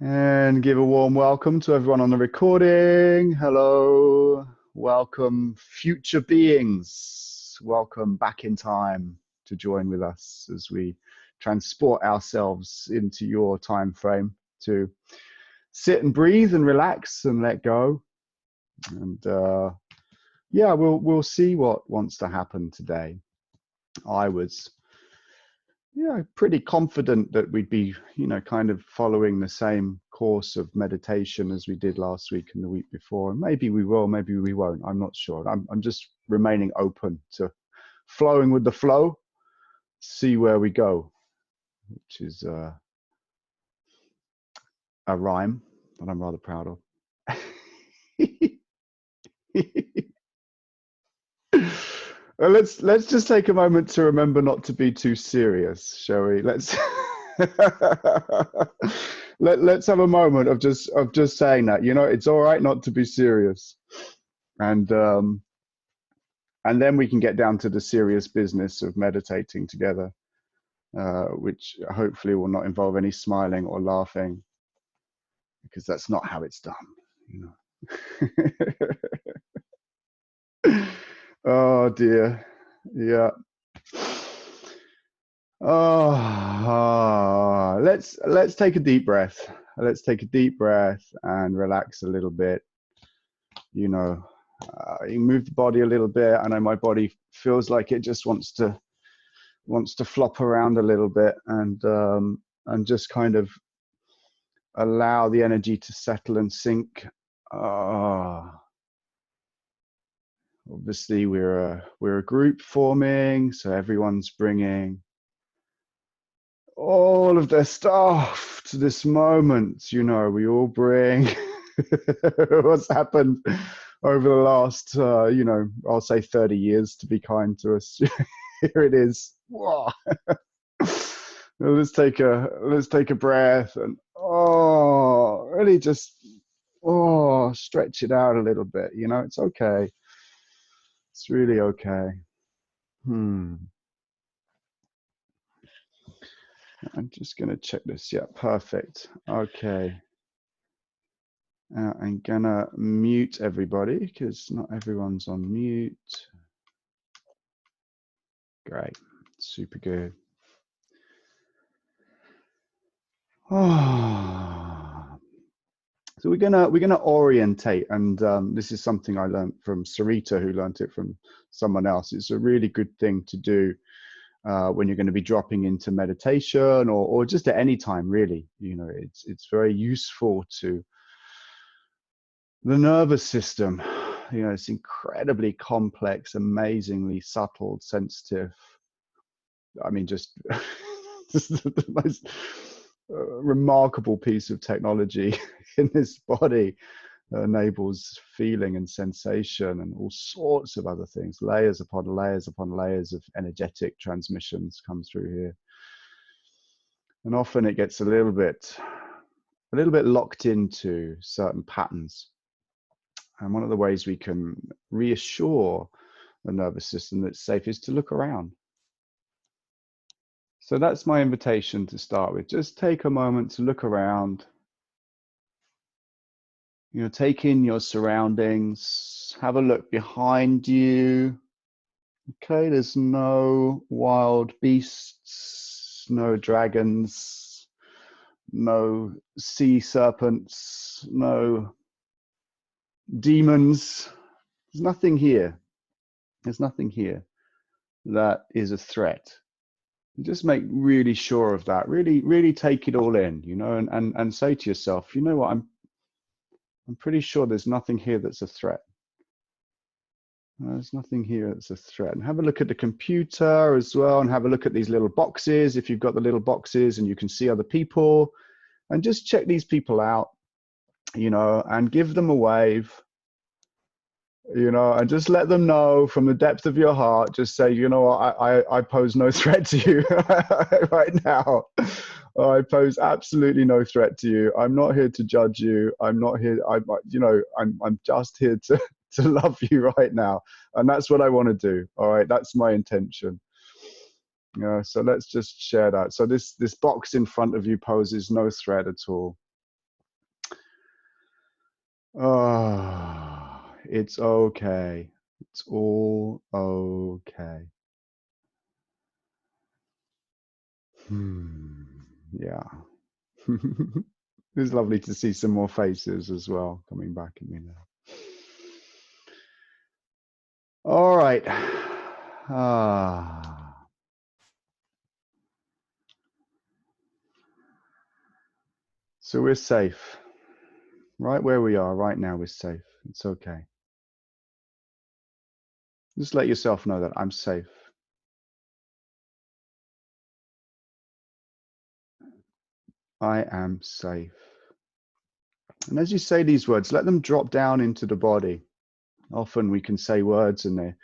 And give a warm welcome to everyone on the recording. Hello, welcome, future beings. Welcome back in time to join with us as we transport ourselves into your time frame to sit and breathe and relax and let go. And yeah, we'll see what wants to happen today. I was pretty confident that we'd be, kind of following the same course of meditation as we did last week and the week before. And maybe we will, maybe we won't. I'm not sure. I'm just remaining open to flowing with the flow, see where we go, which is a rhyme that I'm rather proud of. Well, let's just take a moment to remember not to be too serious, shall we? Let's let's have a moment of just saying that, it's all right not to be serious, and then we can get down to the serious business of meditating together, which hopefully will not involve any smiling or laughing, because that's not how it's done. Oh dear. Yeah. Oh, let's take a deep breath. Let's take a deep breath and relax a little bit. You move the body a little bit. I know my body feels like it just wants to flop around a little bit, and just kind of allow the energy to settle and sink. Obviously, we're a group forming, so everyone's bringing all of their stuff to this moment. We all bring what's happened over the last, I'll say 30 years to be kind to us. Here it is. Whoa. Let's take a breath and really just stretch it out a little bit. It's okay. It's really okay. I'm just going to check this. Yeah, perfect. Okay. I'm going to mute everybody because not everyone's on mute. Great. Super good. So we're gonna orientate, and this is something I learned from Sarita, who learned it from someone else. It's a really good thing to do when you're going to be dropping into meditation, or just at any time, really. It's very useful to the nervous system. It's incredibly complex, amazingly subtle, sensitive. I mean, just the most remarkable piece of technology in this body that enables feeling and sensation and all sorts of other things. Layers upon layers upon layers of energetic transmissions come through here. And often it gets a little bit locked into certain patterns. And one of the ways we can reassure the nervous system that it's safe is to look around. So that's my invitation to start with. Just take a moment to look around. Take in your surroundings. Have a look behind you. Okay, there's no wild beasts, no dragons, no sea serpents, no demons. There's nothing here. There's nothing here that is a threat. Just make really sure of that. Really take it all in, and say to yourself, you know what, I'm pretty sure there's nothing here that's a threat. There's nothing here that's a threat. And have a look at the computer as well, and have a look at these little boxes, if you've got the little boxes and you can see other people, and just check these people out, and give them a wave, and just let them know from the depth of your heart. Just say, I pose no threat to you right now. I pose absolutely no threat to you. I'm not here to judge you. I'm not here. I'm just here to love you right now, and that's what I want to do. All right, that's my intention. So let's just share that. So this box in front of you poses no threat at all. Ah, it's okay. It's all okay. Yeah. It's lovely to see some more faces as well coming back at me now. All right. Ah. So we're safe. Right where we are right now, we're safe. It's okay. Just let yourself know that I'm safe. I am safe. And as you say these words, let them drop down into the body. Often we can say words and they're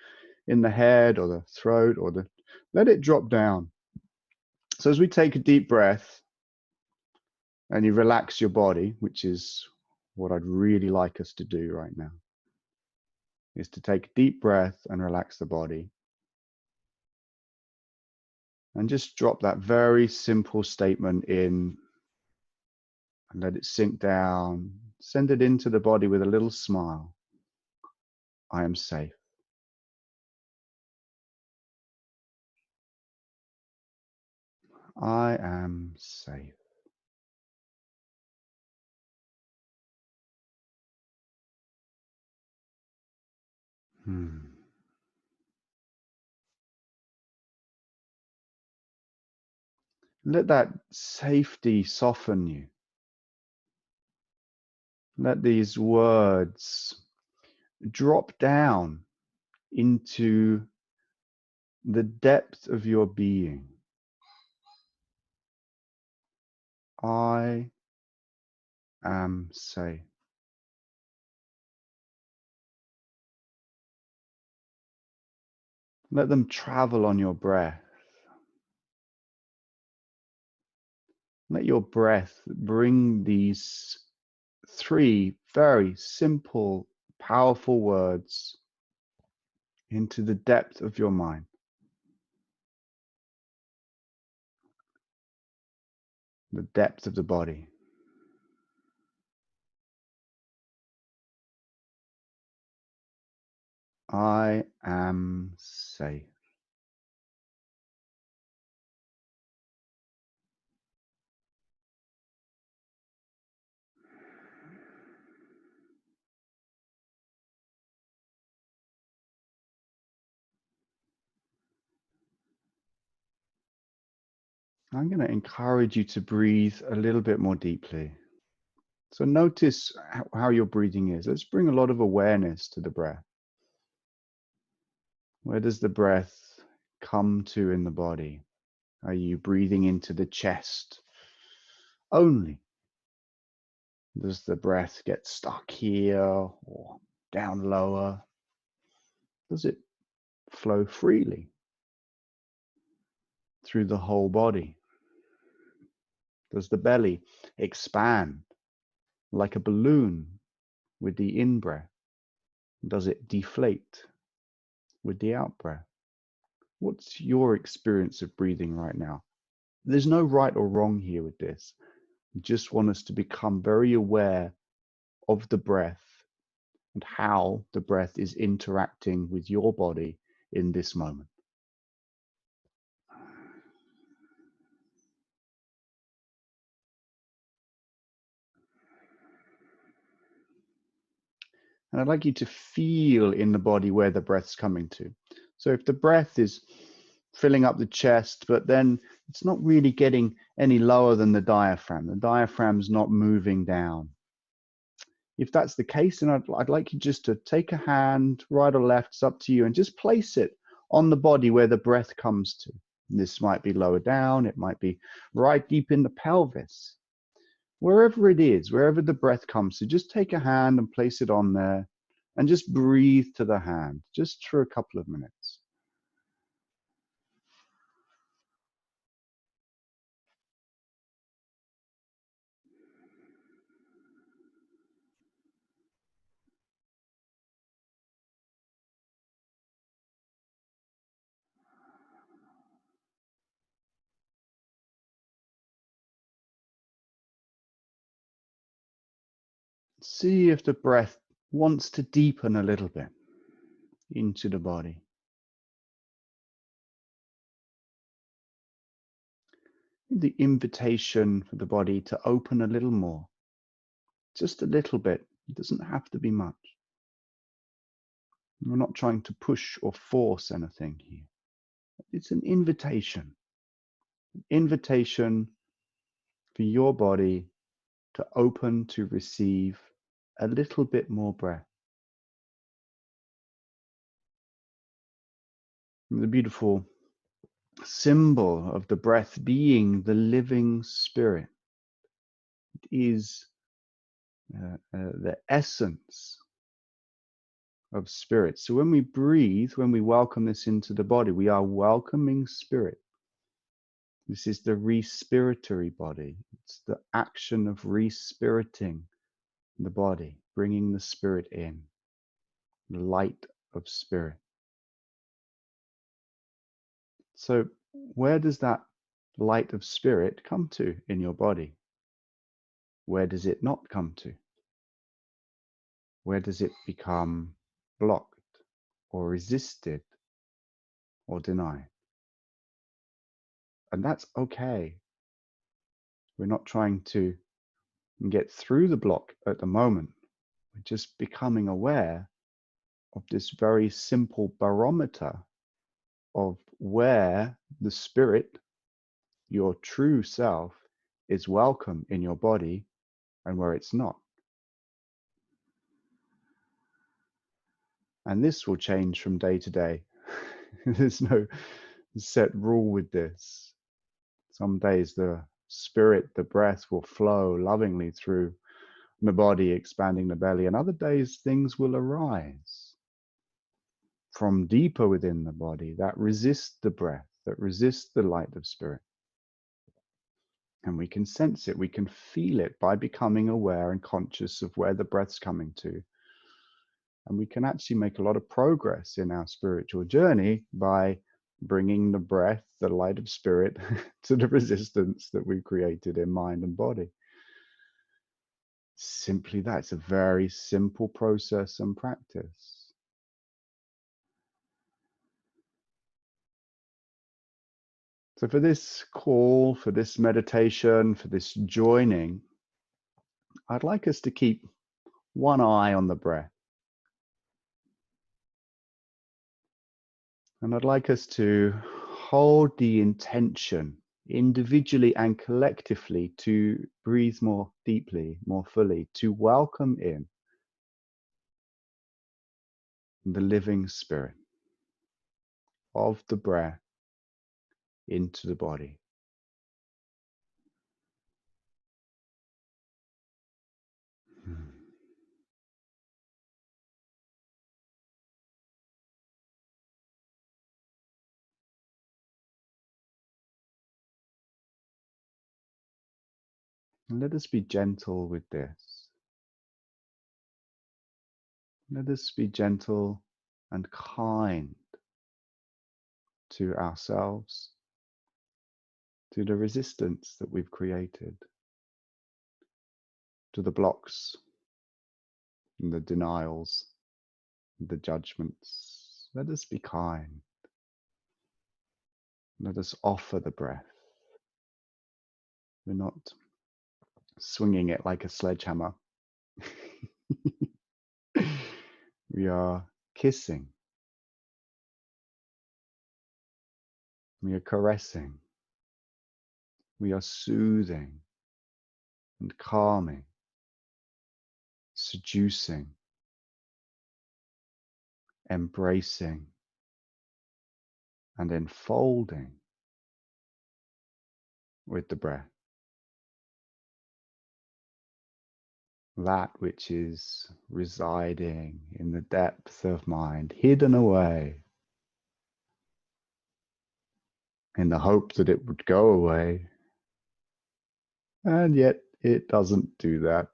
in the head or the throat or the, let it drop down. So as we take a deep breath and you relax your body, which is what I'd really like us to do right now, is to take a deep breath and relax the body. And just drop that very simple statement in and let it sink down. Send it into the body with a little smile. I am safe. I am safe. Hmm. Let that safety soften you. Let these words drop down into the depth of your being. I am safe. Let them travel on your breath. Let your breath bring these three very simple, powerful words into the depth of your mind, the depth of the body. I am safe. I'm going to encourage you to breathe a little bit more deeply. So notice how your breathing is. Let's bring a lot of awareness to the breath. Where does the breath come to in the body? Are you breathing into the chest only? Does the breath get stuck here or down lower? Does it flow freely through the whole body? Does the belly expand like a balloon with the in-breath? Does it deflate with the out-breath? What's your experience of breathing right now? There's no right or wrong here with this. I just want us to become very aware of the breath and how the breath is interacting with your body in this moment. And I'd like you to feel in the body where the breath's coming to. So if the breath is filling up the chest, but then it's not really getting any lower than the diaphragm's not moving down. If that's the case, then I'd like you just to take a hand, right or left, it's up to you, and just place it on the body where the breath comes to. This might be lower down, it might be right deep in the pelvis. Wherever it is, wherever the breath comes to, just take a hand and place it on there and just breathe to the hand, just for a couple of minutes. See if the breath wants to deepen a little bit into the body. The invitation for the body to open a little more, just a little bit. It doesn't have to be much. We're not trying to push or force anything here. It's an invitation for your body to open to receive a little bit more breath. And the beautiful symbol of the breath being the living spirit. It is the essence of spirit. So when we breathe, when we welcome this into the body, we are welcoming spirit. This is the respiratory body. It's the action of respiriting the body, bringing the spirit in, the light of spirit. So where does that light of spirit come to in your body? Where does it not come to? Where does it become blocked or resisted or denied? And that's okay. We're not trying to get through the block at the moment. We're just becoming aware of this very simple barometer of where the spirit, your true self, is welcome in your body and where it's not. And this will change from day to day. There's no set rule with this. Some days the spirit, the breath will flow lovingly through the body, expanding the belly, and other days things will arise from deeper within the body that resist the breath, that resist the light of spirit. And we can sense it, we can feel it by becoming aware and conscious of where the breath's coming to. And we can actually make a lot of progress in our spiritual journey by bringing the breath, the light of spirit, to the resistance that we've created in mind and body. Simply that. It's a very simple process and practice. So for this call, for this meditation, for this joining, I'd like us to keep one eye on the breath. And I'd like us to hold the intention individually and collectively to breathe more deeply, more fully, to welcome in the living spirit of the breath into the body. And let us be gentle with this. Let us be gentle and kind to ourselves, to the resistance that we've created, to the blocks and the denials, and the judgments. Let us be kind. Let us offer the breath. We're not swinging it like a sledgehammer. We are kissing. We are caressing. We are soothing and calming, seducing, embracing, and enfolding with the breath. That which is residing in the depth of mind, hidden away, in the hope that it would go away. And yet it doesn't do that.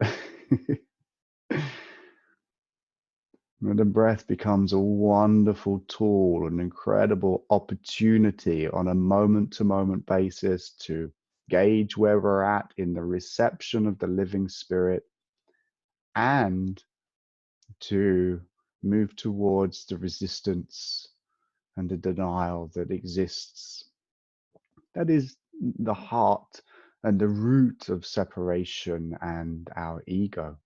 The breath becomes a wonderful tool, an incredible opportunity on a moment-to-moment basis to gauge where we're at in the reception of the living spirit and to move towards the resistance and the denial that exists. That is the heart and the root of separation and our ego.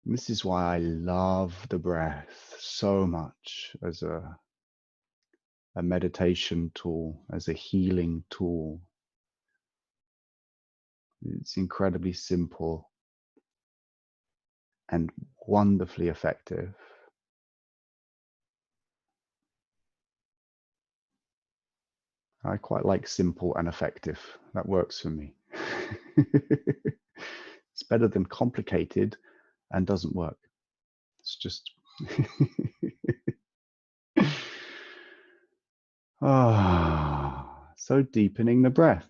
And this is why I love the breath so much as a meditation tool, as a healing tool. It's incredibly simple and wonderfully effective. I quite like simple and effective. That works for me. It's better than complicated and doesn't work. It's just so deepening the breath.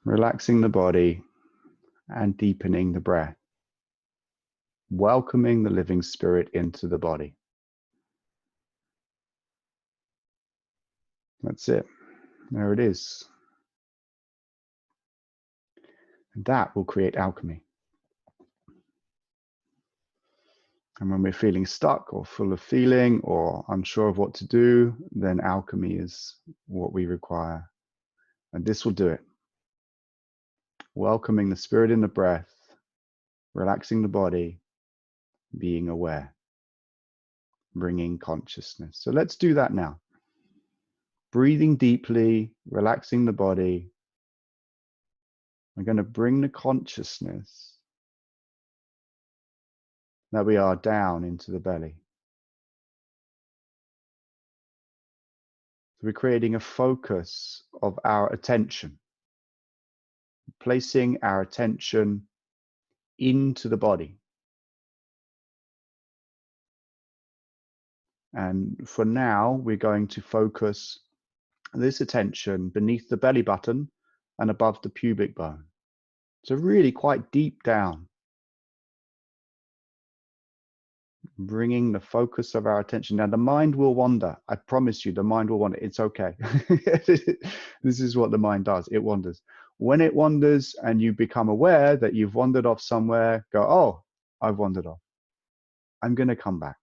Relaxing the body and deepening the breath. Welcoming the living spirit into the body. That's it. There it is. And that will create alchemy. And when we're feeling stuck or full of feeling or unsure of what to do, then alchemy is what we require. And this will do it. Welcoming the spirit in the breath, relaxing the body, being aware, bringing consciousness. So let's do that now. Breathing deeply, relaxing the body. We're going to bring the consciousness that we are down into the belly. So we're creating a focus of our attention, placing our attention into the body. And for now, we're going to focus this attention beneath the belly button and above the pubic bone. So really quite deep down. Bringing the focus of our attention. Now, the mind will wander. I promise you, the mind will wander. It's okay. This is what the mind does. It wanders. When it wanders and you become aware that you've wandered off somewhere, go, oh, I've wandered off. I'm going to come back.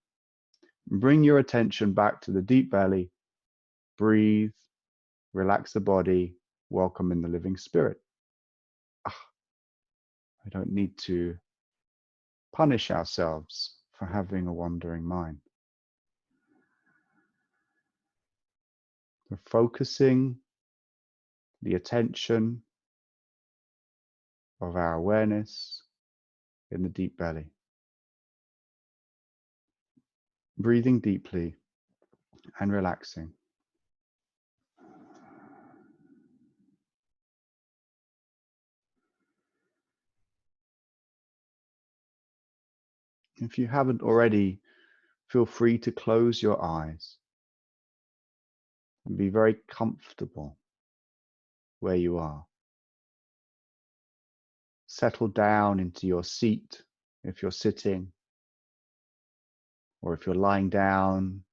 Bring your attention back to the deep belly. Breathe. Relax the body. Welcome in the living spirit. I don't need to punish ourselves for having a wandering mind. We're focusing the attention of our awareness in the deep belly. Breathing deeply and relaxing. If you haven't already, feel free to close your eyes and be very comfortable where you are. Settle down into your seat if you're sitting, or if you're lying down.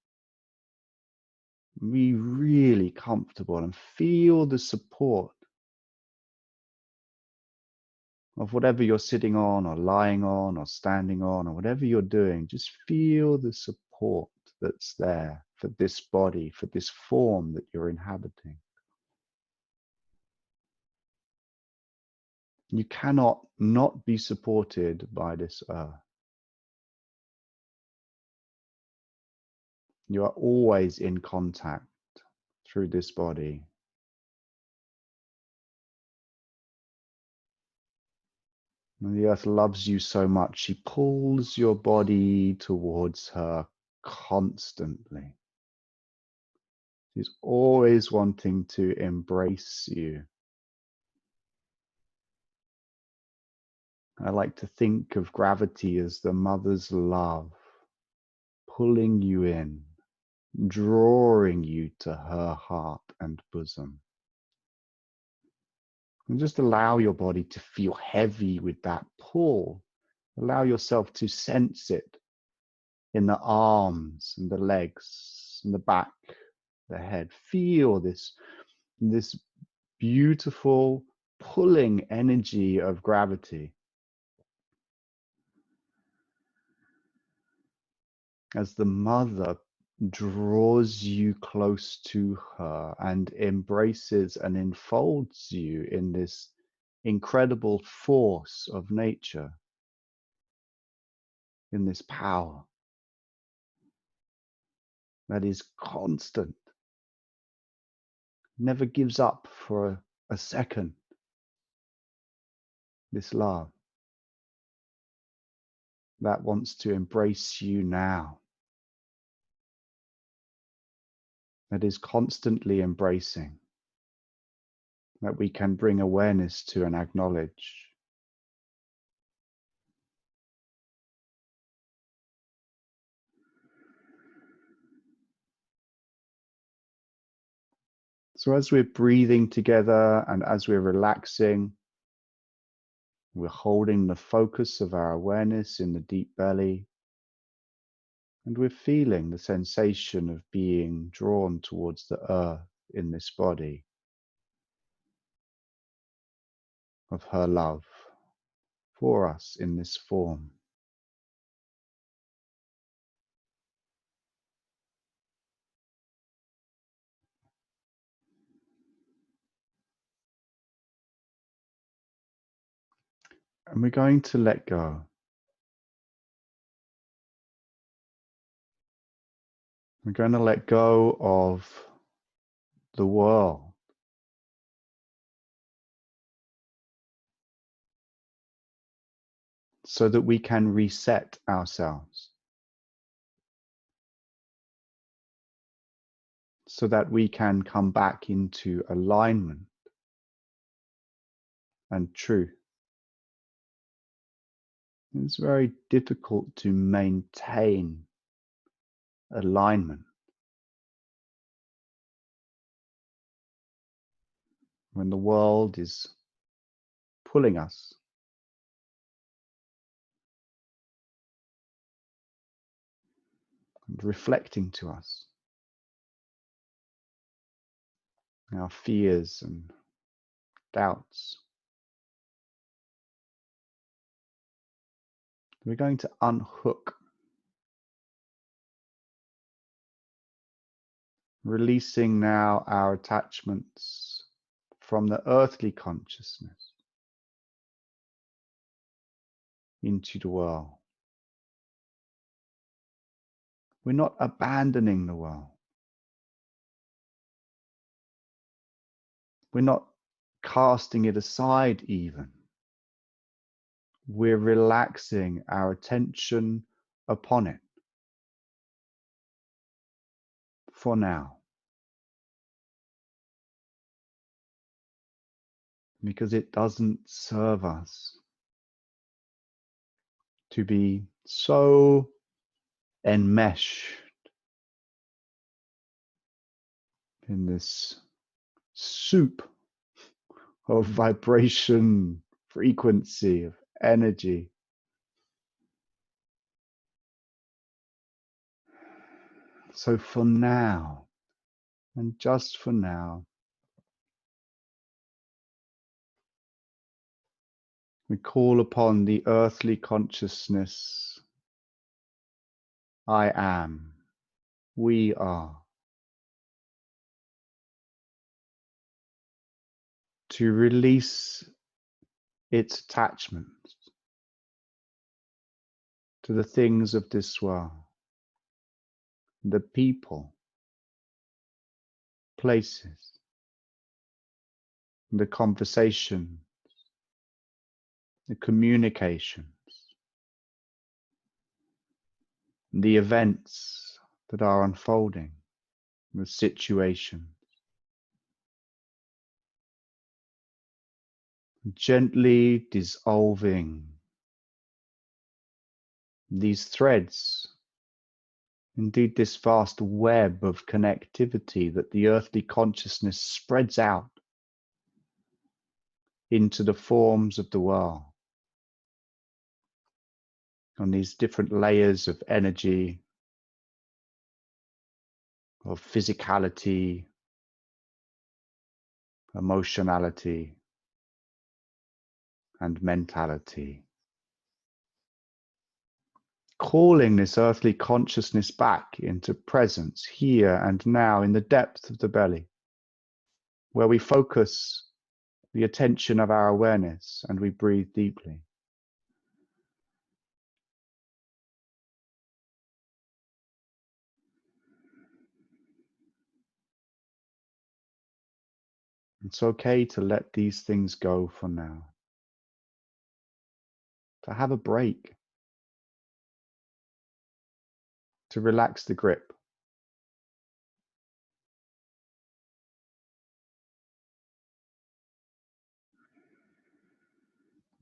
Be really comfortable and feel the support of whatever you're sitting on or lying on or standing on or whatever you're doing. Just feel the support that's there for this body, for this form that you're inhabiting. You cannot not be supported by this earth. You are always in contact through this body. And the earth loves you so much, she pulls your body towards her constantly. She's always wanting to embrace you. I like to think of gravity as the mother's love, pulling you in, drawing you to her heart and bosom. And just allow your body to feel heavy with that pull. Allow yourself to sense it in the arms and the legs and the back the head. Feel this beautiful pulling energy of gravity as the mother draws you close to her and embraces and enfolds you in this incredible force of nature, in this power that is constant, never gives up for a second. This love that wants to embrace you now, that is constantly embracing, that we can bring awareness to and acknowledge. So as we're breathing together and as we're relaxing, we're holding the focus of our awareness in the deep belly, and we're feeling the sensation of being drawn towards the earth in this body, of her love for us in this form. And we're going to let go. We're going to let go of the world, so that we can reset ourselves, so that we can come back into alignment and truth. It's very difficult to maintain alignment when the world is pulling us, and reflecting to us our fears and doubts. We're going to unhook, releasing now our attachments from the earthly consciousness into the world. We're not abandoning the world. We're not casting it aside even. We're relaxing our attention upon it for now, because it doesn't serve us to be so enmeshed in this soup of vibration, frequency, of energy. So for now, and just for now, we call upon the earthly consciousness. I am. We are. To release its attachment to the things of this world, the people, places, the conversation, the communications, the events that are unfolding, the situations. Gently dissolving these threads, indeed this vast web of connectivity that the earthly consciousness spreads out into the forms of the world, on these different layers of energy, of physicality, emotionality, and mentality. Calling this earthly consciousness back into presence here and now in the depth of the belly, where we focus the attention of our awareness and we breathe deeply. It's okay to let these things go for now, to have a break, to relax the grip.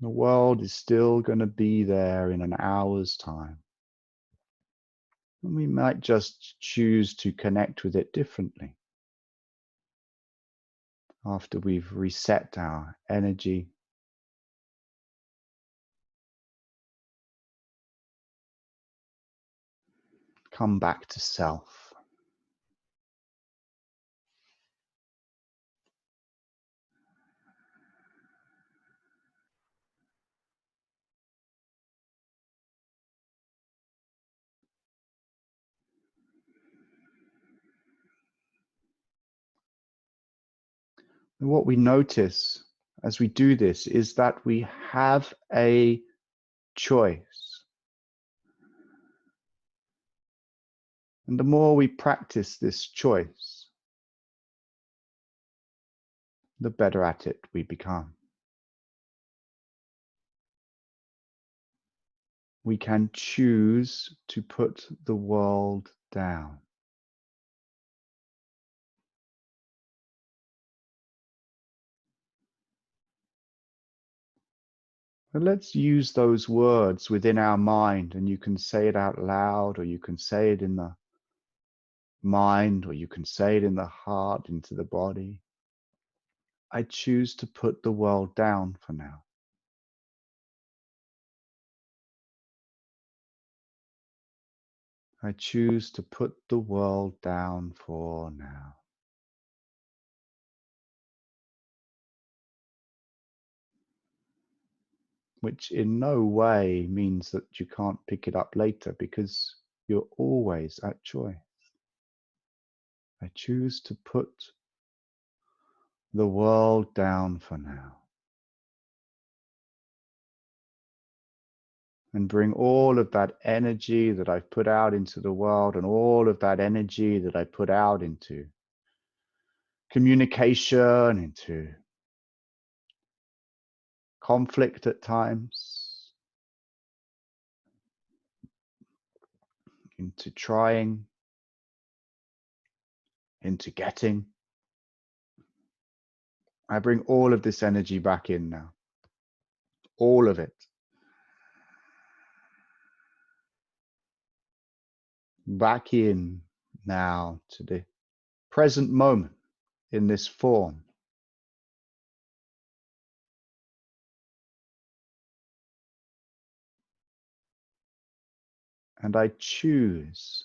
The world is still going to be there in an hour's time. And we might just choose to connect with it differently after we've reset our energy, come back to self. And what we notice as we do this is that we have a choice. And the more we practice this choice, the better at it we become. We can choose to put the world down. And let's use those words within our mind, and you can say it out loud, or you can say it in the mind, or you can say it in the heart, into the body. I choose to put the world down for now. I choose to put the world down for now. Which in no way means that you can't pick it up later, because you're always at choice. I choose to put the world down for now. And bring all of that energy that I've put out into the world, and all of that energy that I put out into communication, into conflict at times, into trying, into getting. I bring all of this energy back in now. All of it. Back in now to the present moment in this form. And I choose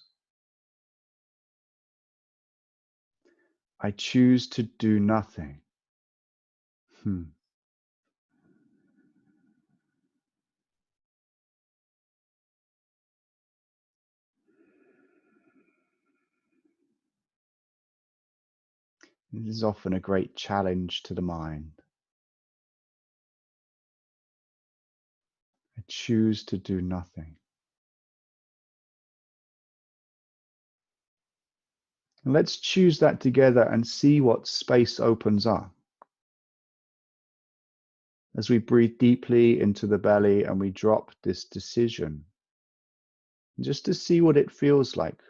to do nothing. This is often a great challenge to the mind. I choose to do nothing. And let's choose that together and see what space opens up. As we breathe deeply into the belly and we drop this decision, just to see what it feels like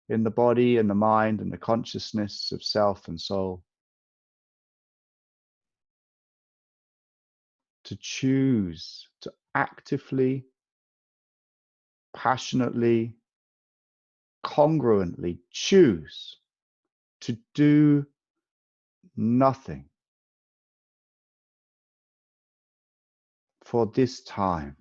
in the body and the mind and the consciousness of self and soul. To choose to actively, passionately, congruently choose to do nothing for this time.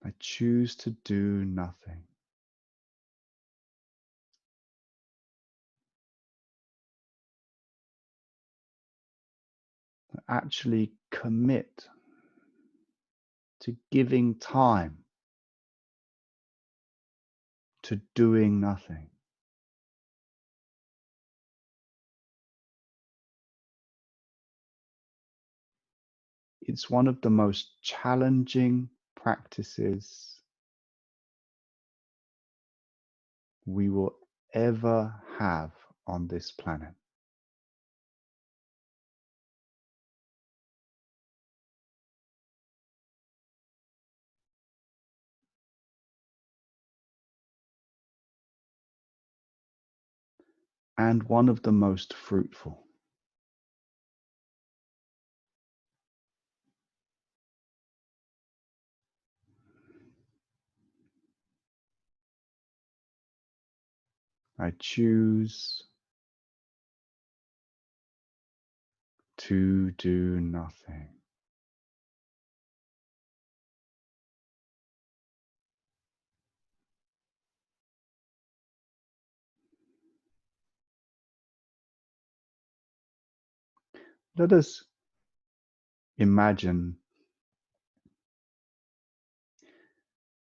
I choose to do nothing. I actually commit to giving time to doing nothing. It's one of the most challenging practices we will ever have on this planet. And one of the most fruitful. I choose to do nothing. Let us imagine,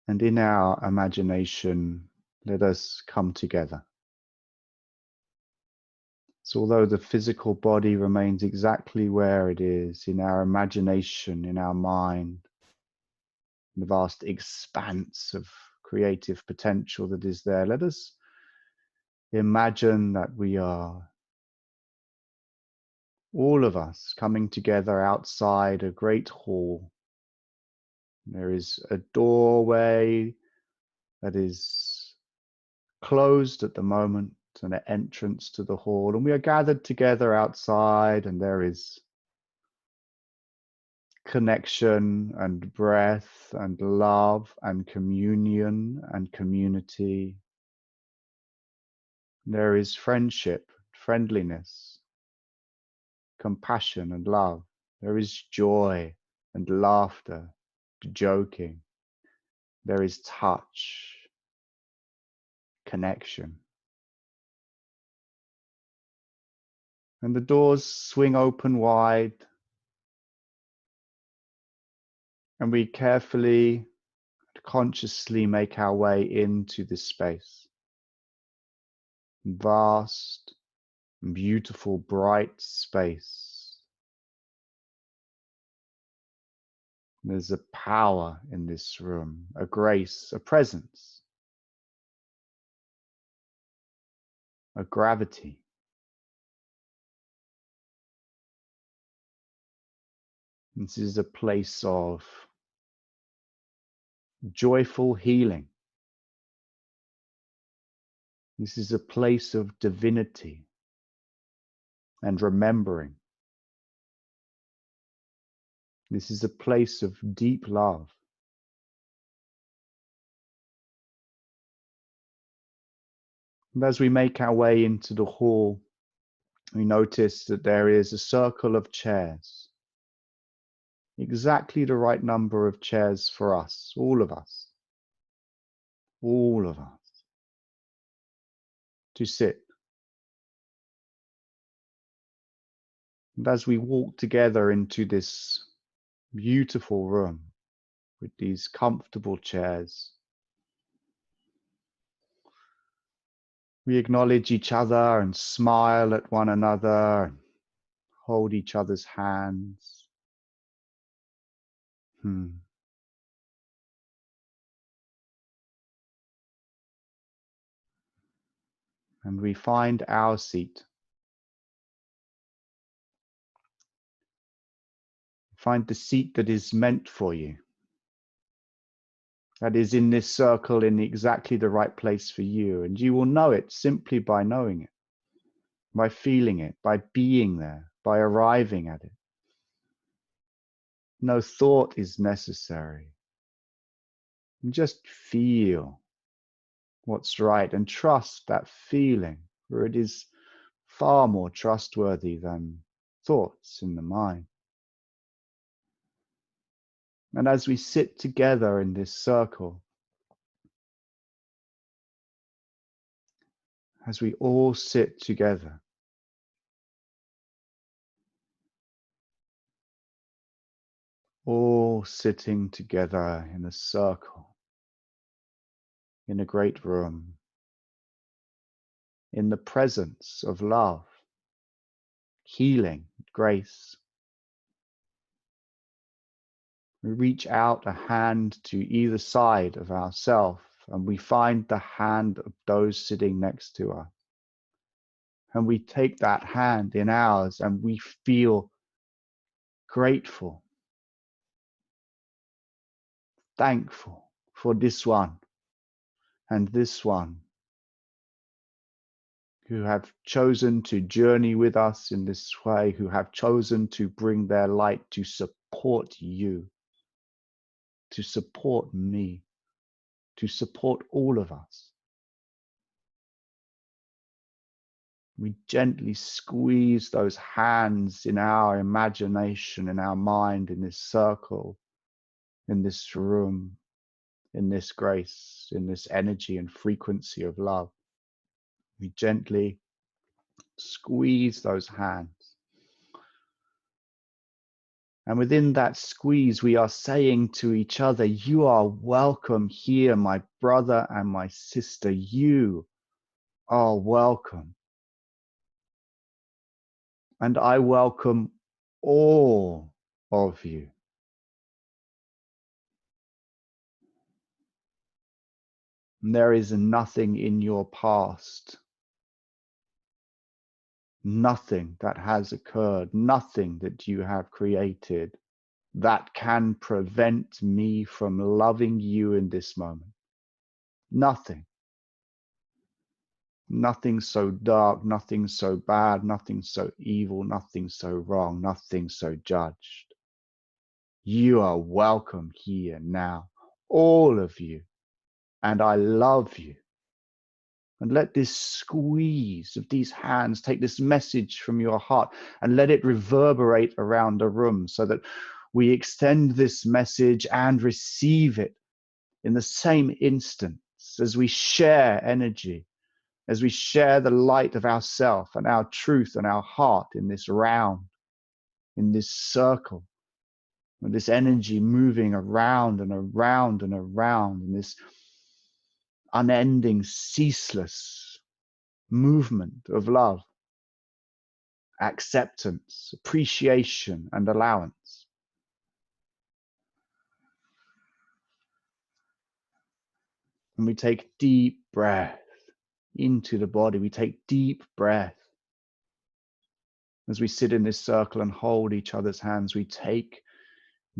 and in our imagination, let us come together. So although the physical body remains exactly where it is, in our imagination, in our mind, the vast expanse of creative potential that is there, let us imagine that we are, all of us, coming together outside a great hall. There is a doorway that is closed at the moment and an entrance to the hall, and we are gathered together outside, and there is connection and breath and love and communion and community. There is friendship, friendliness, compassion and love. There is joy and laughter, joking. There is touch, connection. And the doors swing open wide, and we carefully, consciously make our way into this space. Vast, beautiful, bright space. There's a power in this room, a grace, a presence, a gravity. This is a place of joyful healing. This is a place of divinity and remembering. This is a place of deep love. And as we make our way into the hall, we notice that there is a circle of chairs. Exactly the right number of chairs for us, all of us, to sit. And as we walk together into this beautiful room with these comfortable chairs, we acknowledge each other and smile at one another and hold each other's hands. And we find our seat. Find the seat that is meant for you, that is in this circle in exactly the right place for you. And you will know it simply by knowing it, by feeling it, by being there, by arriving at it. No thought is necessary. Just feel what's right and trust that feeling, for it is far more trustworthy than thoughts in the mind. And as we sit together in this circle, as we all sit together, all sitting together in a circle, in a great room, in the presence of love, healing, grace. We reach out a hand to either side of ourselves and we find the hand of those sitting next to us. And we take that hand in ours and we feel grateful, thankful for this one and this one who have chosen to journey with us in this way, who have chosen to bring their light to support you, to support me, to support all of us. We gently squeeze those hands in our imagination, in our mind, in this circle, in this room, in this grace, in this energy and frequency of love. We gently squeeze those hands. And within that squeeze, we are saying to each other, you are welcome here, my brother and my sister. You are welcome. And I welcome all of you. There is nothing in your past, nothing that has occurred, nothing that you have created that can prevent me from loving you in this moment. Nothing. Nothing so dark, nothing so bad, nothing so evil, nothing so wrong, nothing so judged. You are welcome here now, all of you, and I love you. And let this squeeze of these hands take this message from your heart and let it reverberate around the room so that we extend this message and receive it in the same instance as we share energy, as we share the light of ourself and our truth and our heart in this round, in this circle, with this energy moving around and around and around in this unending, ceaseless movement of love, acceptance, appreciation, and allowance. And we take deep breath into the body. We take deep breath. As we sit in this circle and hold each other's hands, we take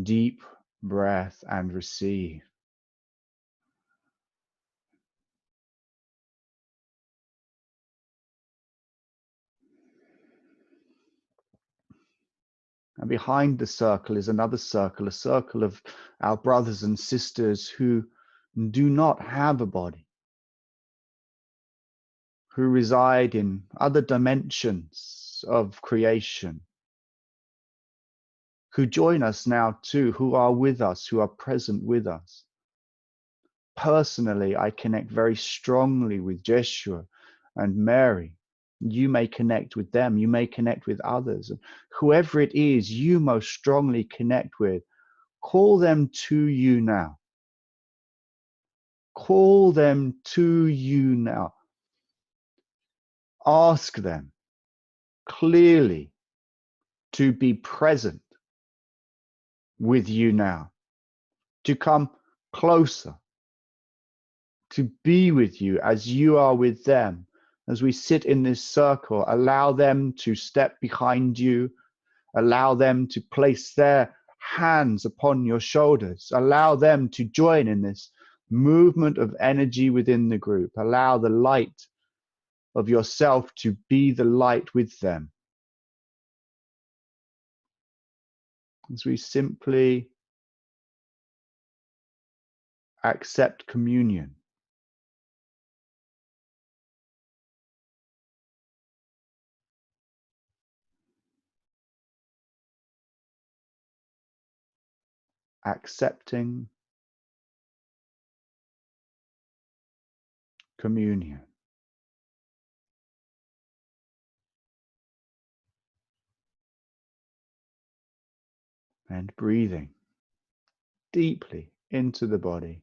deep breath and receive. And behind the circle is another circle, a circle of our brothers and sisters who do not have a body, who reside in other dimensions of creation, who join us now too, who are with us, who are present with us. Personally, I connect very strongly with Jeshua and Mary. You may connect with them, you may connect with others. Whoever it is you most strongly connect with, call them to you now. Call them to you now. Ask them clearly to be present with you now, to come closer, to be with you as you are with them. As we sit in this circle, allow them to step behind you, allow them to place their hands upon your shoulders, allow them to join in this movement of energy within the group. Allow the light of yourself to be the light with them. As we simply accept communion. accepting, communion. And breathing deeply into the body.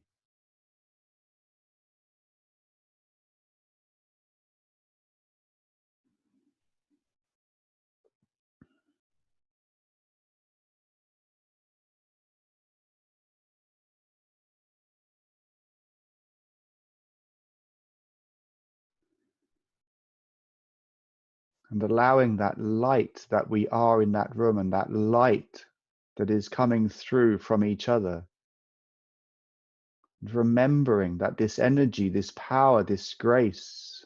And allowing that light that we are in that room and that light that is coming through from each other. And remembering that this energy, this power, this grace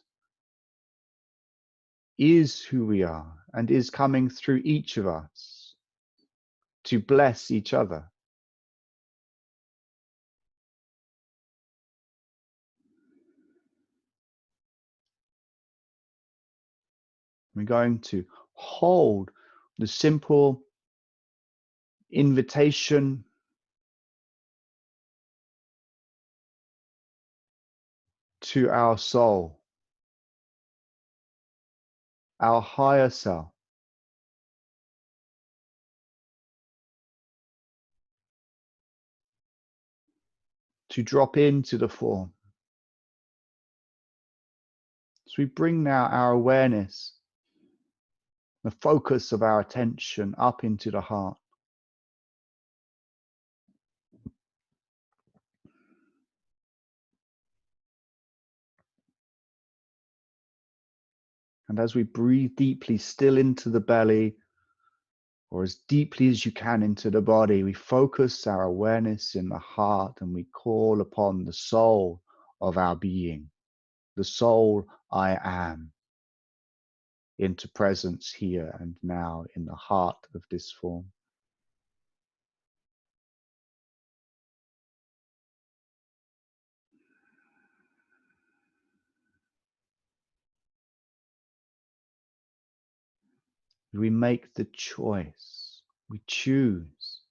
is who we are and is coming through each of us to bless each other. We're going to hold the simple invitation to our soul, our higher self, to drop into the form. So we bring now our awareness, the focus of our attention up into the heart. And as we breathe deeply still into the belly, or as deeply as you can into the body, we focus our awareness in the heart and we call upon the soul of our being, the soul I am, into presence here and now in the heart of this form. We make the choice, we choose.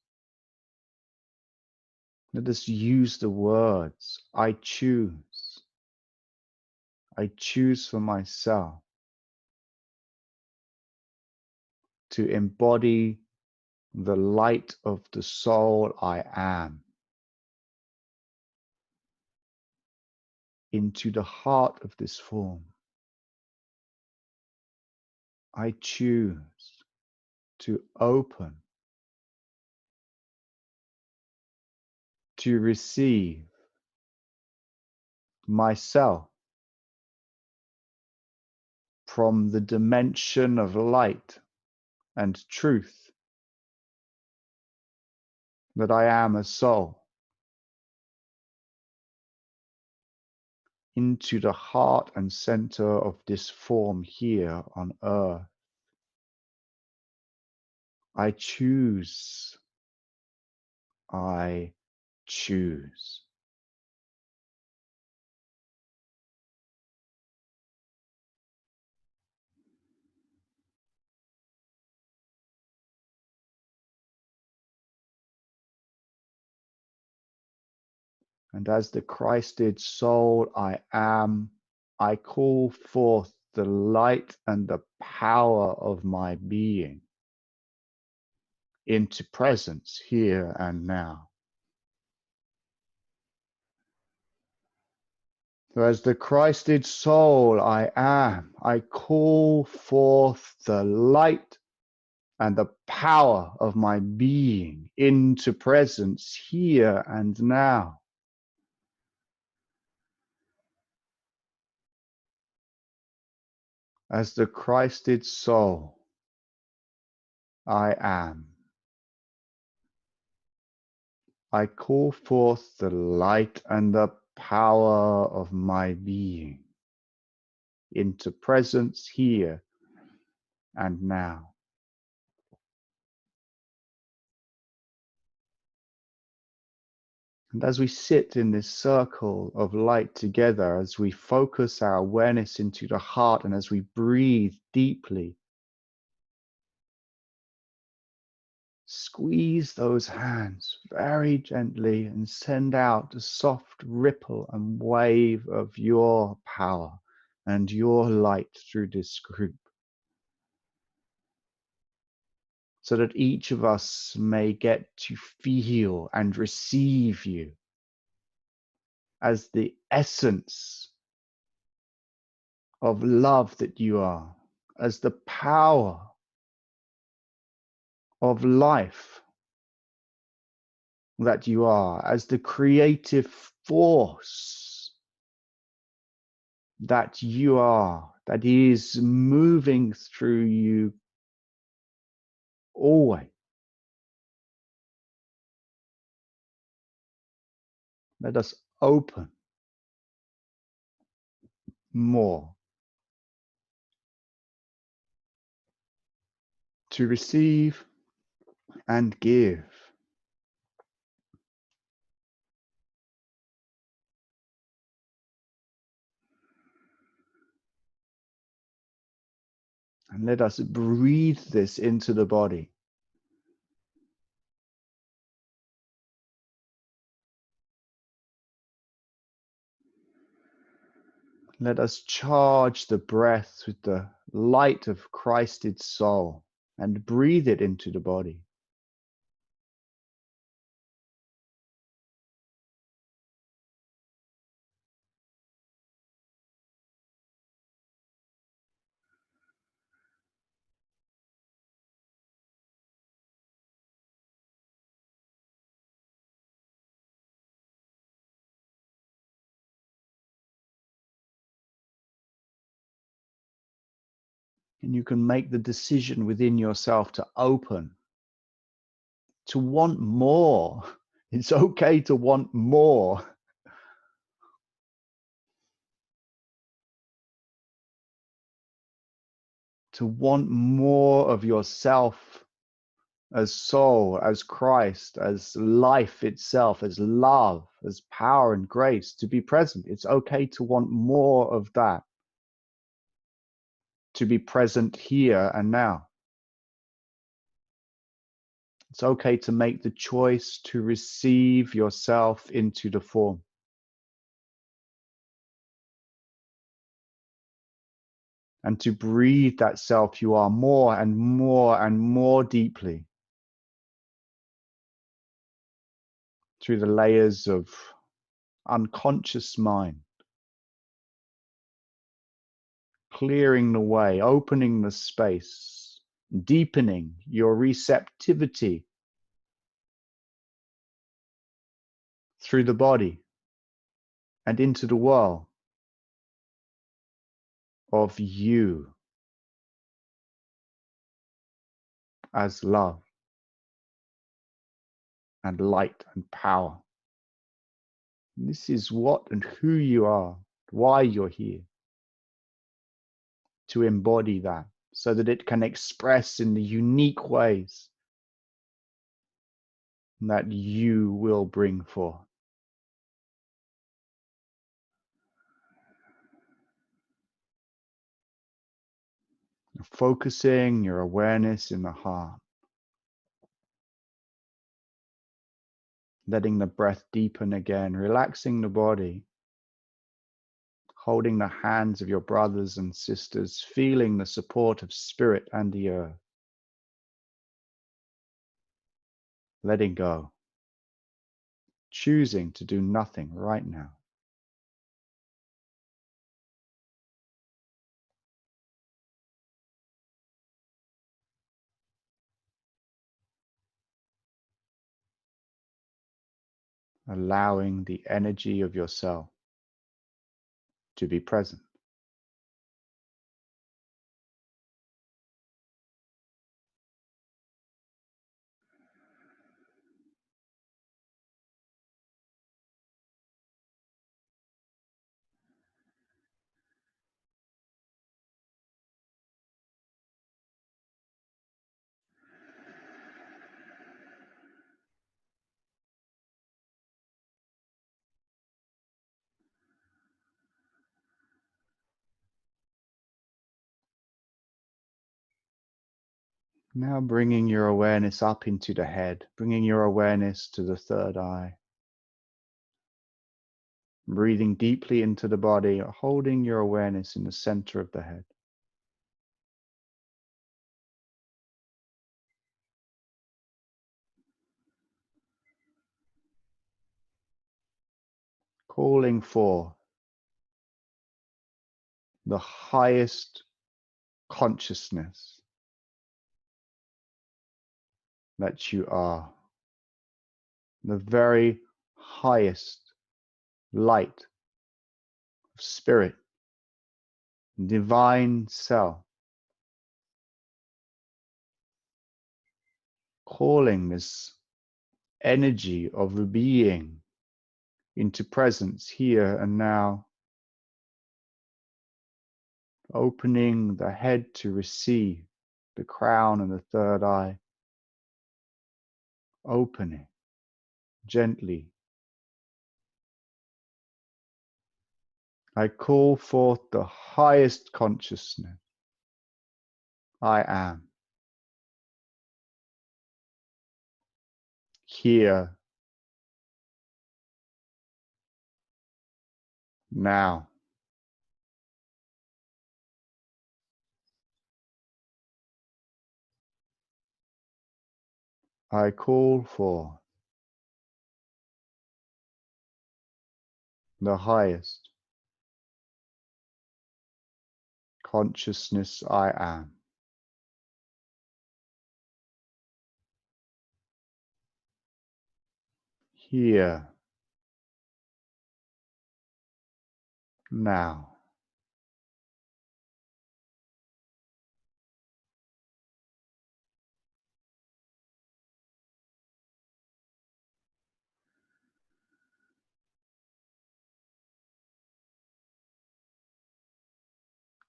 Let us use the words, I choose. I choose for myself to embody the light of the soul I am into the heart of this form. I choose to open, to receive myself from the dimension of light and truth that I am a soul, into the heart and center of this form here on earth. I choose. I choose. And as the Christed soul I am, I call forth the light and the power of my being into presence here and now. So as the Christed soul I am, I call forth the light and the power of my being into presence here and now. As the Christed soul I am, I call forth the light and the power of my being into presence here and now. And as we sit in this circle of light together, as we focus our awareness into the heart and as we breathe deeply, Squeeze those hands very gently and send out a soft ripple and wave of your power and your light through this group, so that each of us may get to feel and receive you as the essence of love that you are, as the power of life that you are, as the creative force that you are, that is moving through you always. Let us open more to receive and give. And let us breathe this into the body. Let us charge the breath with the light of Christed soul and breathe it into the body. And you can make the decision within yourself to open, to want more. It's okay to want more. To want more of yourself as soul, as Christ, as life itself, as love, as power and grace, to be present. It's okay to want more of that, to be present here and now. It's okay to make the choice to receive yourself into the form. And to breathe that self you are more and more and more deeply through the layers of unconscious mind, clearing the way, opening the space, deepening your receptivity through the body and into the world of you as love and light and power. This is what and who you are, why you're here, to embody that so that it can express in the unique ways that you will bring forth. Focusing your awareness in the heart, letting the breath deepen again, relaxing the body, holding the hands of your brothers and sisters, feeling the support of spirit and the earth, letting go, choosing to do nothing right now. Allowing the energy of yourself to be present. Now bringing your awareness up into the head, bringing your awareness to the third eye. Breathing deeply into the body, holding your awareness in the center of the head. Calling for the highest consciousness that you are, the very highest light of spirit, divine self, calling this energy of a being into presence here and now, opening the head to receive the crown and the third eye, opening gently. I call forth the highest consciousness. I am here now. I call for the highest consciousness. I am here now.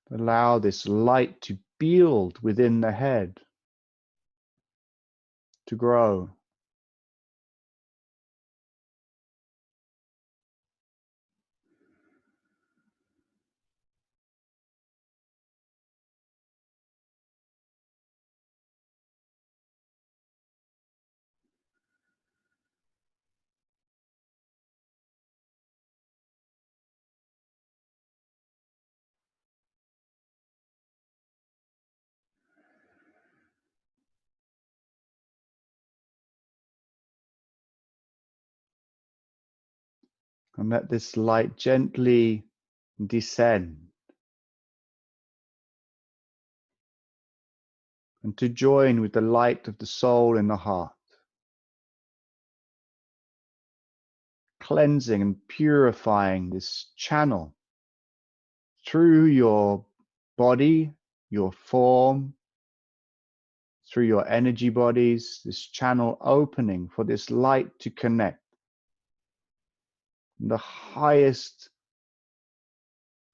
Allow this light to build within the head, to grow. And let this light gently descend and to join with the light of the soul in the heart, cleansing and purifying this channel through your body, your form, through your energy bodies, this channel opening for this light to connect. The highest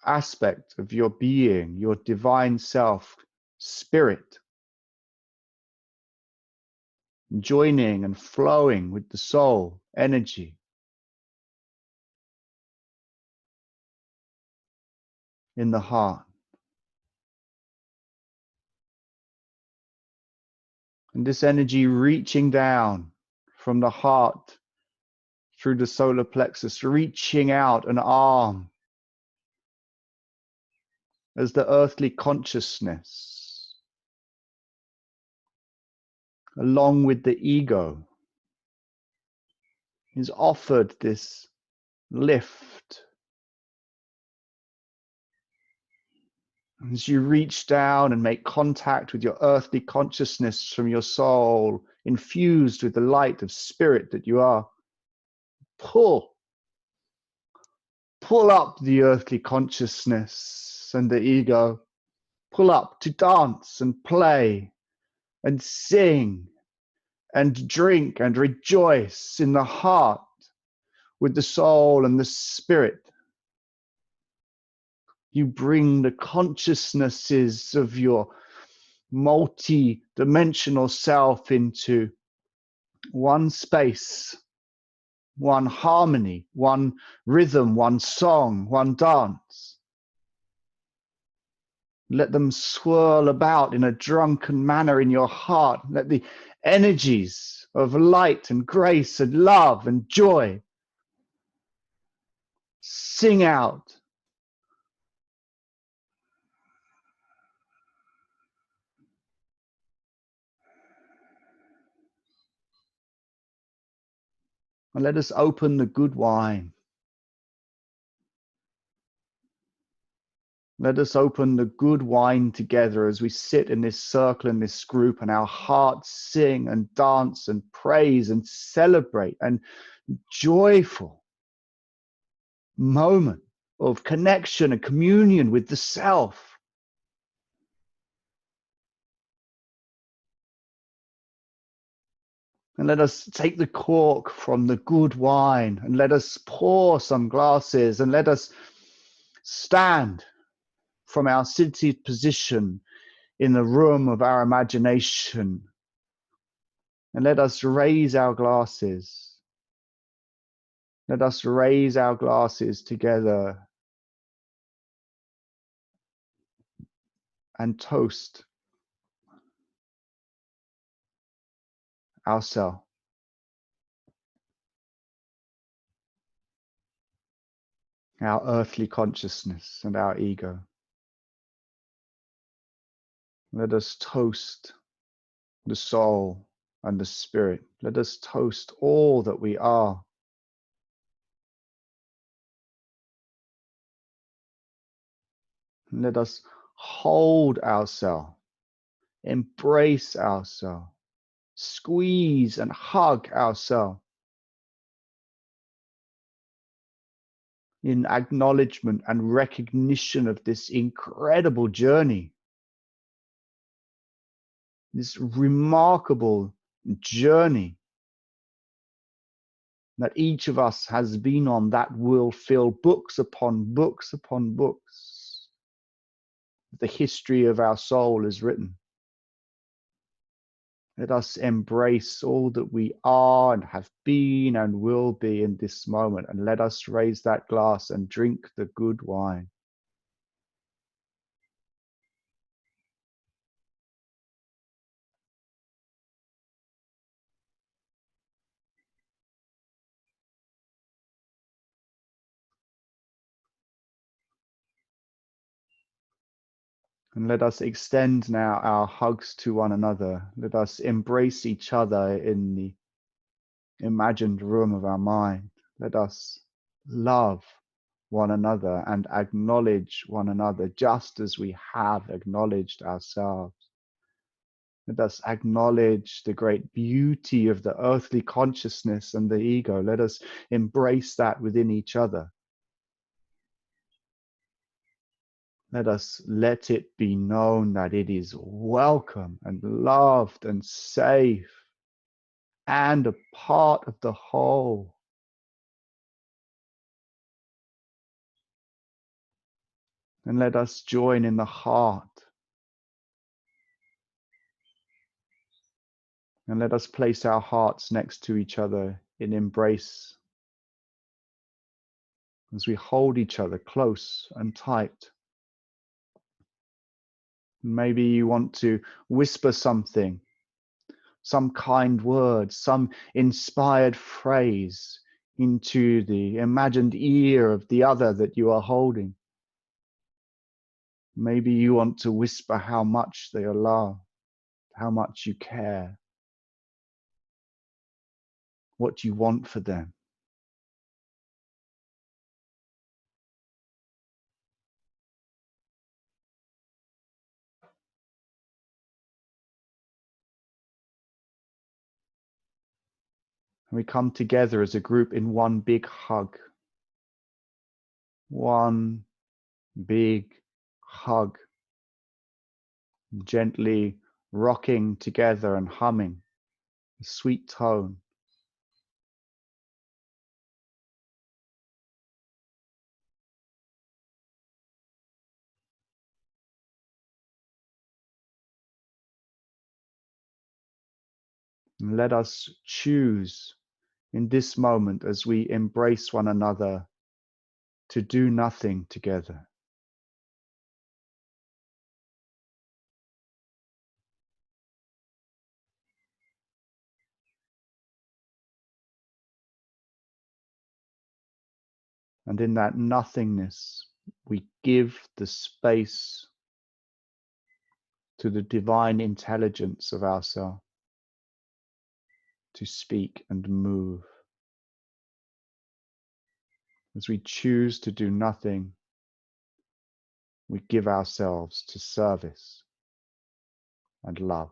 aspect of your being, your divine self, spirit, joining and flowing with the soul, energy, in the heart. And this energy reaching down from the heart through the solar plexus, reaching out an arm as the earthly consciousness, along with the ego, is offered this lift. As you reach down and make contact with your earthly consciousness from your soul, infused with the light of spirit that you are, pull up the earthly consciousness and the ego, pull up to dance and play and sing and drink and rejoice in the heart with the soul and the spirit. You bring the consciousnesses of your multi-dimensional self into one space, one harmony, one rhythm, one song, one dance. Let them swirl about in a drunken manner in your heart. Let the energies of light and grace and love and joy sing out. And let us open the good wine. Let us open the good wine together as we sit in this circle, in this group, and our hearts sing and dance and praise and celebrate and joyful moment of connection and communion with the self. And let us take the cork from the good wine and let us pour some glasses and let us stand from our seated position in the room of our imagination. And let us raise our glasses. Let us raise our glasses together and toast ourselves, our earthly consciousness and our ego. Let us toast the soul and the spirit. Let us toast all that we are. Let us hold ourselves, embrace ourselves, squeeze and hug ourselves in acknowledgement and recognition of this incredible journey, this remarkable journey that each of us has been on, that will fill books upon books upon books. The history of our soul is written. Let us embrace all that we are and have been and will be in this moment, and let us raise that glass and drink the good wine. And let us extend now our hugs to one another. Let us embrace each other in the imagined room of our mind. Let us love one another and acknowledge one another just as we have acknowledged ourselves. Let us acknowledge the great beauty of the earthly consciousness and the ego. Let us embrace that within each other. Let us let it be known that it is welcome and loved and safe and a part of the whole. And let us join in the heart. And let us place our hearts next to each other in embrace as we hold each other close and tight. Maybe you want to whisper something, some kind word, some inspired phrase into the imagined ear of the other that you are holding. Maybe you want to whisper how much they are loved, how much you care, what you want for them. And we come together as a group in one big hug. One big hug. Gently rocking together and humming a sweet tone. And let us choose in this moment as we embrace one another to do nothing together. And in that nothingness, we give the space to the divine intelligence of ourselves to speak and move. As we choose to do nothing, we give ourselves to service and love.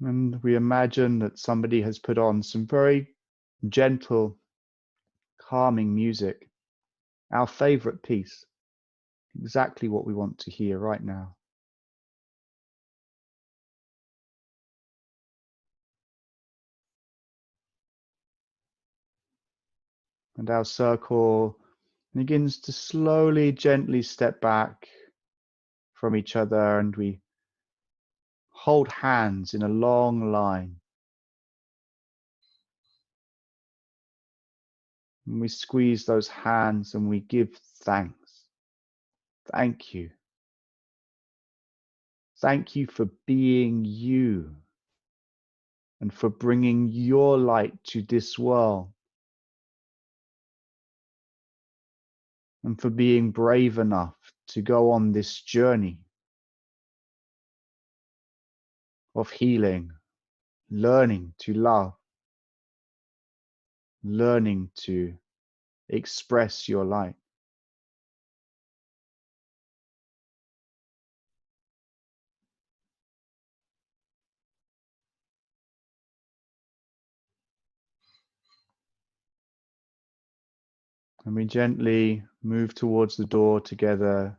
And we imagine that somebody has put on some very gentle, calming music, our favorite piece, exactly what we want to hear right now. And our circle begins to slowly, gently step back from each other, and we hold hands in a long line. And we squeeze those hands and we give thanks. Thank you. Thank you for being you and for bringing your light to this world, and for being brave enough to go on this journey of healing, learning to love, learning to express your light. And we gently move towards the door together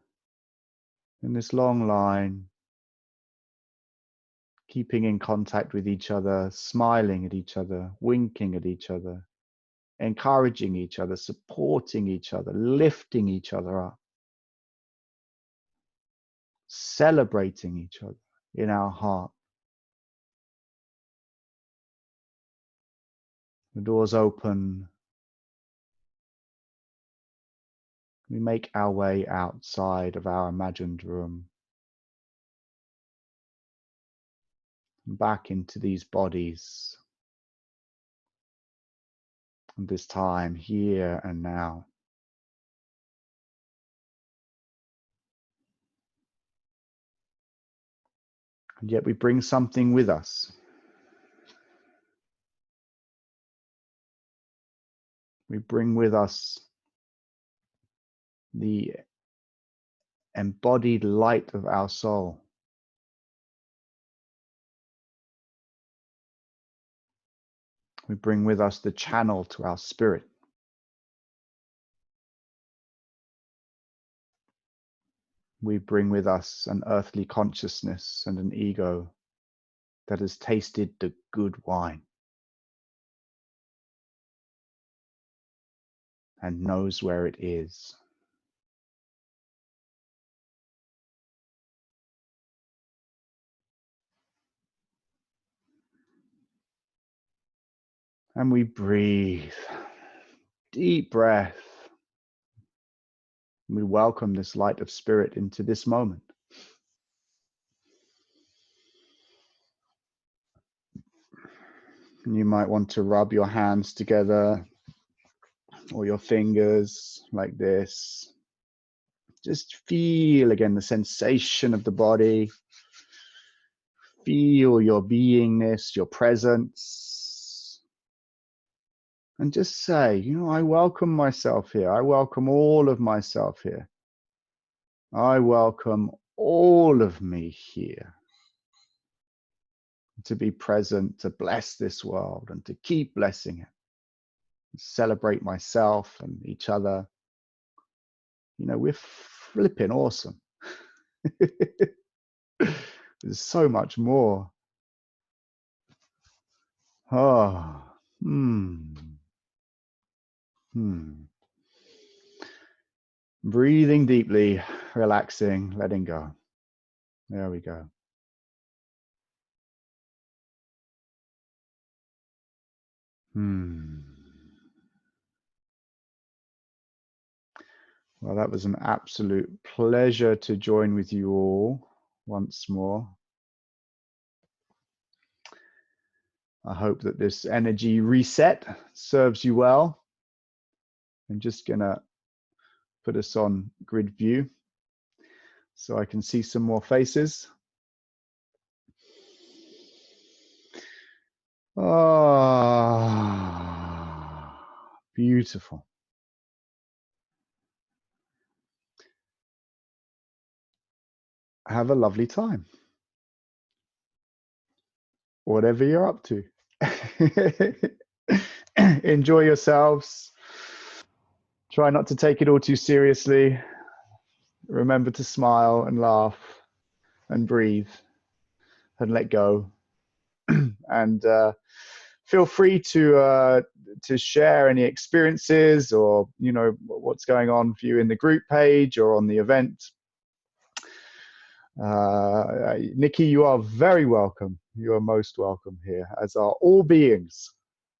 in this long line, keeping in contact with each other, smiling at each other, winking at each other, encouraging each other, supporting each other, lifting each other up, celebrating each other in our heart. The doors open. We make our way outside of our imagined room, back into these bodies, and this time here and now. And yet we bring something with us. We bring with us the embodied light of our soul. We bring with us the channel to our spirit. We bring with us an earthly consciousness and an ego that has tasted the good wine and knows where it is. And we breathe. Deep breath. We welcome this light of spirit into this moment. And you might want to rub your hands together or your fingers like this. Just feel again the sensation of the body. Feel your beingness, your presence. And just say, I welcome myself here. I welcome all of myself here. I welcome all of me here. To be present, to bless this world and to keep blessing it. Celebrate myself and each other. We're flipping awesome. There's so much more. Oh, Breathing deeply, relaxing, letting go. There we go. Well, that was an absolute pleasure to join with you all once more. I hope that this energy reset serves you well. I'm just gonna put us on grid view so I can see some more faces. Oh, beautiful. Have a lovely time, whatever you're up to. Enjoy yourselves. Try not to take it all too seriously. Remember to smile and laugh and breathe and let go. And feel free to share any experiences or what's going on for you in the group page or on the event. Nikki, you are very welcome. You are most welcome here, as are all beings.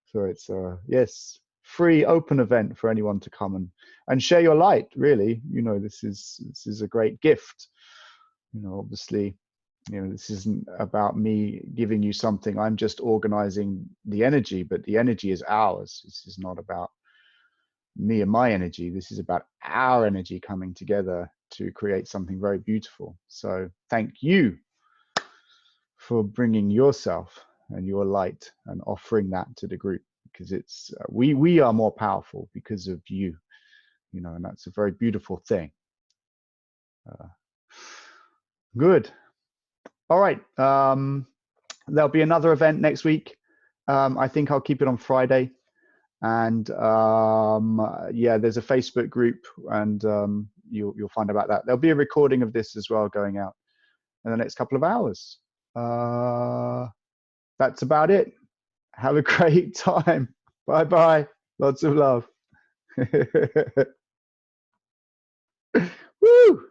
So it's yes, free, open event for anyone to come and share your light. Really, this is a great gift. Obviously, this isn't about me giving you something. I'm just organizing the energy, but the energy is ours. This is not about me and my energy. This is about our energy coming together to create something very beautiful. So thank you for bringing yourself and your light and offering that to the group, because it's we are more powerful because of you, and that's a very beautiful thing. Good. All right. There'll be another event next week. I think I'll keep it on Friday. And yeah, there's a Facebook group, and you'll find about that. There'll be a recording of this as well going out in the next couple of hours. That's about it. Have a great time. Bye bye. Lots of love. Woo!